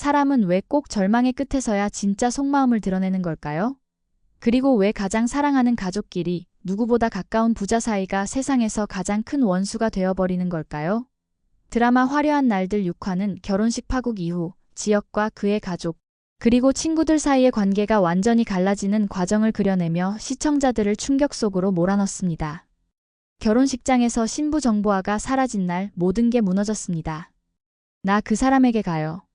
사람은 왜 꼭 절망의 끝에서야 진짜 속마음을 드러내는 걸까요? 그리고 왜 가장 사랑하는 가족끼리 누구보다 가까운 부자 사이가 세상에서 가장 큰 원수가 되어버리는 걸까요? 드라마 화려한 날들 6화는 결혼식 파국 이후 지혁과 그의 가족, 그리고 친구들 사이의 관계가 완전히 갈라지는 과정을 그려내며 시청자들을 충격 속으로 몰아넣습니다. 결혼식장에서 신부 정보아가 사라진 날 모든 게 무너졌습니다. 나 그 사람에게 가요.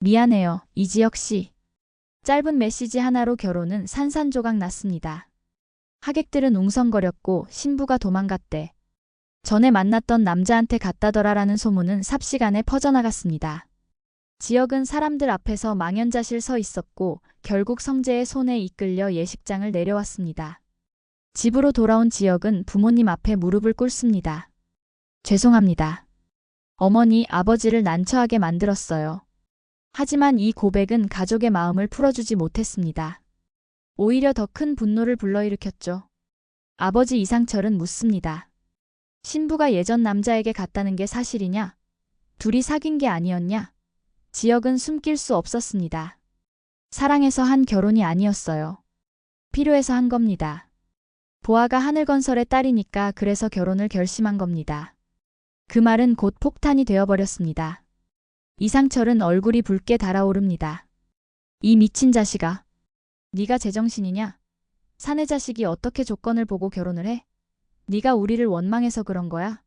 미안해요, 이지혁 씨. 짧은 메시지 하나로 결혼은 산산조각 났습니다. 하객들은 웅성거렸고 신부가 도망갔대. 전에 만났던 남자한테 갔다더라라는 소문은 삽시간에 퍼져나갔습니다. 지혁은 사람들 앞에서 망연자실 서 있었고 결국 성재의 손에 이끌려 예식장을 내려왔습니다. 집으로 돌아온 지혁은 부모님 앞에 무릎을 꿇습니다. 죄송합니다. 어머니, 아버지를 난처하게 만들었어요. 하지만 이 고백은 가족의 마음을 풀어주지 못했습니다. 오히려 더 큰 분노를 불러일으켰죠. 아버지 이상철은 묻습니다. 신부가 예전 남자에게 갔다는 게 사실이냐? 둘이 사귄 게 아니었냐? 지혁은 숨길 수 없었습니다. 사랑해서 한 결혼이 아니었어요. 필요해서 한 겁니다. 보아가 하늘건설의 딸이니까 그래서 결혼을 결심한 겁니다. 그 말은 곧 폭탄이 되어버렸습니다. 이상철은 얼굴이 붉게 달아오릅니다. 이 미친 자식아. 네가 제정신이냐? 사내 자식이 어떻게 조건을 보고 결혼을 해? 네가 우리를 원망해서 그런 거야?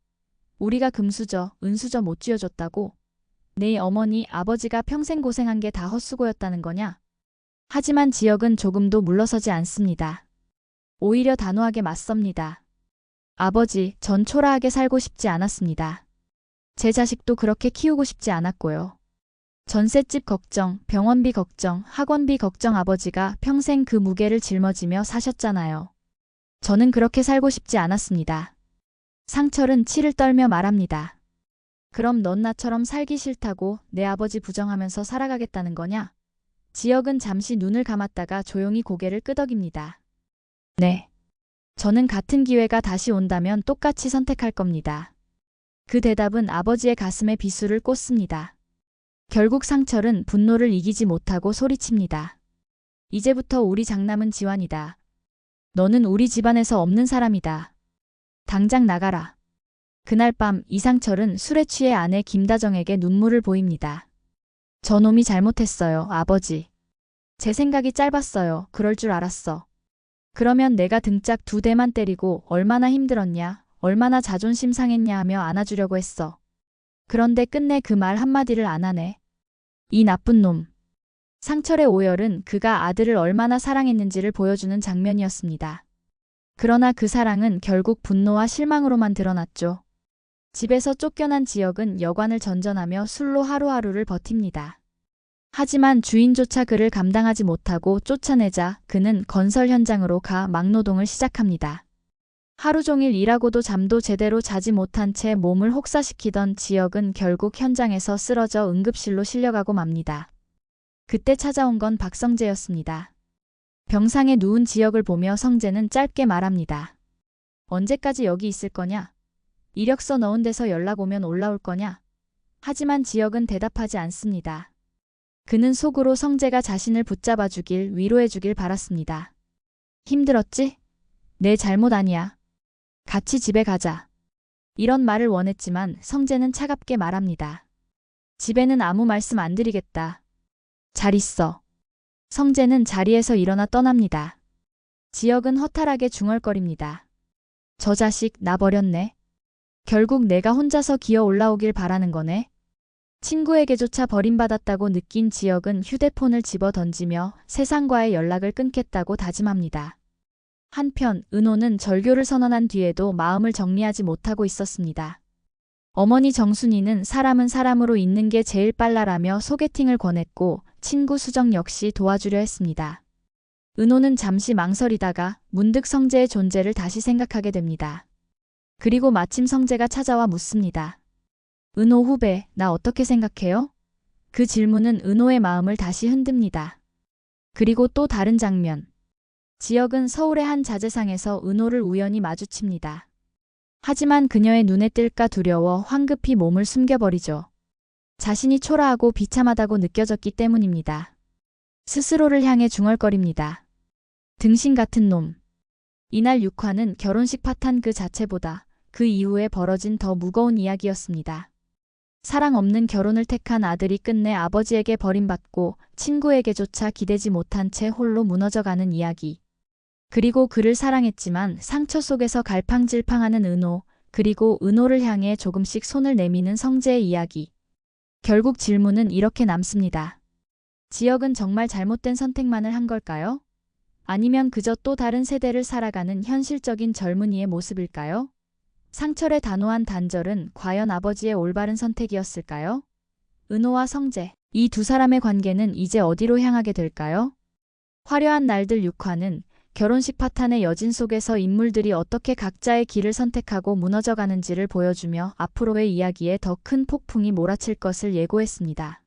우리가 금수저, 은수저 못 쥐어줬다고? 내 어머니, 아버지가 평생 고생한 게 다 헛수고였다는 거냐? 하지만 지혁은 조금도 물러서지 않습니다. 오히려 단호하게 맞섭니다. 아버지, 전 초라하게 살고 싶지 않았습니다. 제 자식도 그렇게 키우고 싶지 않았고요. 전셋집 걱정, 병원비 걱정, 학원비 걱정 아버지가 평생 그 무게를 짊어지며 사셨잖아요. 저는 그렇게 살고 싶지 않았습니다. 상철은 치를 떨며 말합니다. 그럼 넌 나처럼 살기 싫다고 내 아버지 부정하면서 살아가겠다는 거냐? 지혁은 잠시 눈을 감았다가 조용히 고개를 끄덕입니다. 네. 저는 같은 기회가 다시 온다면 똑같이 선택할 겁니다. 그 대답은 아버지의 가슴에 비수를 꽂습니다. 결국 상철은 분노를 이기지 못하고 소리칩니다. 이제부터 우리 장남은 지환이다. 너는 우리 집안에서 없는 사람이다. 당장 나가라. 그날 밤 이상철은 술에 취해 아내 김다정에게 눈물을 보입니다. 저놈이 잘못했어요, 아버지. 제 생각이 짧았어요. 그럴 줄 알았어. 그러면 내가 등짝 2대만 때리고 얼마나 힘들었냐, 얼마나 자존심 상했냐 하며 안아주려고 했어. 그런데 끝내 그 말 한마디를 안 하네. 이 나쁜 놈. 상철의 오열은 그가 아들을 얼마나 사랑했는지를 보여주는 장면이었습니다. 그러나 그 사랑은 결국 분노와 실망으로만 드러났죠. 집에서 쫓겨난 지혁은 여관을 전전하며 술로 하루하루를 버팁니다. 하지만 주인조차 그를 감당하지 못하고 쫓아내자 그는 건설 현장으로 가 막노동을 시작합니다. 하루 종일 일하고도 잠도 제대로 자지 못한 채 몸을 혹사시키던 지혁은 결국 현장에서 쓰러져 응급실로 실려가고 맙니다. 그때 찾아온 건 박성재였습니다. 병상에 누운 지혁을 보며 성재는 짧게 말합니다. 언제까지 여기 있을 거냐? 이력서 넣은 데서 연락 오면 올라올 거냐? 하지만 지혁은 대답하지 않습니다. 그는 속으로 성재가 자신을 붙잡아주길, 위로해주길 바랐습니다. 힘들었지? 내 잘못 아니야. 같이 집에 가자. 이런 말을 원했지만 성재는 차갑게 말합니다. 집에는 아무 말씀 안 드리겠다. 잘 있어. 성재는 자리에서 일어나 떠납니다. 지혁은 허탈하게 중얼거립니다. 저 자식 나 버렸네. 결국 내가 혼자서 기어 올라오길 바라는 거네. 친구에게조차 버림받았다고 느낀 지혁은 휴대폰을 집어 던지며 세상과의 연락을 끊겠다고 다짐합니다. 한편 은호는 절교를 선언한 뒤에도 마음을 정리하지 못하고 있었습니다. 어머니 정순이는 사람은 사람으로 있는 게 제일 빨라라며 소개팅을 권했고 친구 수정 역시 도와주려 했습니다. 은호는 잠시 망설이다가 문득 성재의 존재를 다시 생각하게 됩니다. 그리고 마침 성재가 찾아와 묻습니다. 은호 후배, 나 어떻게 생각해요? 그 질문은 은호의 마음을 다시 흔듭니다. 그리고 또 다른 장면. 지혁은 서울의 한 자재상에서 은호를 우연히 마주칩니다. 하지만 그녀의 눈에 띌까 두려워 황급히 몸을 숨겨버리죠. 자신이 초라하고 비참하다고 느껴졌기 때문입니다. 스스로를 향해 중얼거립니다. 등신 같은 놈. 이날 6화는 결혼식 파탄 그 자체보다 그 이후에 벌어진 더 무거운 이야기였습니다. 사랑 없는 결혼을 택한 아들이 끝내 아버지에게 버림받고 친구에게조차 기대지 못한 채 홀로 무너져가는 이야기. 그리고 그를 사랑했지만 상처 속에서 갈팡질팡하는 은호, 그리고 은호를 향해 조금씩 손을 내미는 성재의 이야기. 결국 질문은 이렇게 남습니다. 지혁은 정말 잘못된 선택만을 한 걸까요? 아니면 그저 또 다른 세대를 살아가는 현실적인 젊은이의 모습일까요? 상철의 단호한 단절은 과연 아버지의 올바른 선택이었을까요? 은호와 성재, 이 두 사람의 관계는 이제 어디로 향하게 될까요? 화려한 날들 6화는 결혼식 파탄의 여진 속에서 인물들이 어떻게 각자의 길을 선택하고 무너져가는지를 보여주며 앞으로의 이야기에 더 큰 폭풍이 몰아칠 것을 예고했습니다.